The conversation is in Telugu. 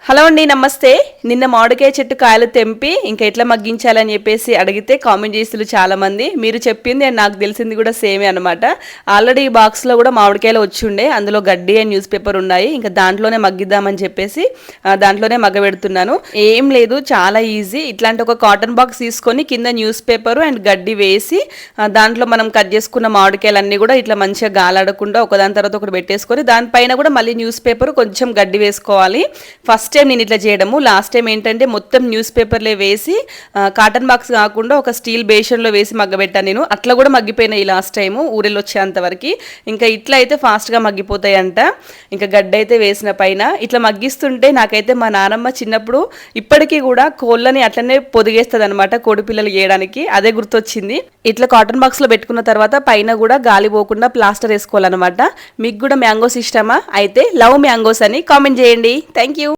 హలో అండి, నమస్తే. నిన్న మామిడికాయ చెట్టు కాయలు తెంపి ఇంకా ఎట్లా మగ్గించాలని చెప్పేసి అడిగితే కామెంట్ చేస్తున్నారు చాలా మంది. మీరు చెప్పింది అండ్ నాకు తెలిసింది కూడా సేమే అనమాట. ఆల్రెడీ ఈ బాక్స్లో కూడా మామిడికాయలు వచ్చి ఉండే, అందులో గడ్డి అండ్ న్యూస్ పేపర్ ఉన్నాయి. ఇంకా దాంట్లోనే మగ్గిద్దామని చెప్పేసి దాంట్లోనే మగ్గబెడుతున్నాను. ఏం లేదు, చాలా ఈజీ. ఇట్లాంటి ఒక కాటన్ బాక్స్ తీసుకొని కింద న్యూస్ పేపర్ అండ్ గడ్డి వేసి దాంట్లో మనం కట్ చేసుకున్న మామిడికాయలన్నీ కూడా ఇట్లా మంచిగా గాలాడకుండా ఒకదాని తర్వాత ఒకటి పెట్టేసుకొని దానిపైన కూడా మళ్ళీ న్యూస్ పేపర్ కొంచెం గడ్డి వేసుకోవాలి. ఫస్ట్ టైం నేను ఇట్లా చేయడము. లాస్ట్ టైం ఏంటంటే మొత్తం న్యూస్ పేపర్లే వేసి కాటన్ బాక్స్ కాకుండా ఒక స్టీల్ బేషన్లో వేసి మగ్గబెట్టాను నేను. అట్లా కూడా మగ్గిపోయినాయి లాస్ట్ టైము ఊరిలో వచ్చేంతవరకు. ఇంకా ఇట్లా అయితే ఫాస్ట్గా మగ్గిపోతాయంట. ఇంకా గడ్డ అయితే వేసిన పైన ఇట్లా మగ్గిస్తుంటే నాకైతే మా నానమ్మ చిన్నప్పుడు ఇప్పటికీ కూడా కోళ్ళని అట్లనే పొదిగేస్తుంది అనమాట, కోడి పిల్లలు వేయడానికి. అదే గుర్తొచ్చింది. ఇట్లా కాటన్ బాక్స్లో పెట్టుకున్న తర్వాత పైన కూడా గాలి పోకుండా ప్లాస్టర్ వేసుకోవాలన్నమాట. మీకు కూడా మ్యాంగోస్ ఇష్టమా? అయితే లవ్ మ్యాంగోస్ అని కామెంట్ చేయండి. Thank you.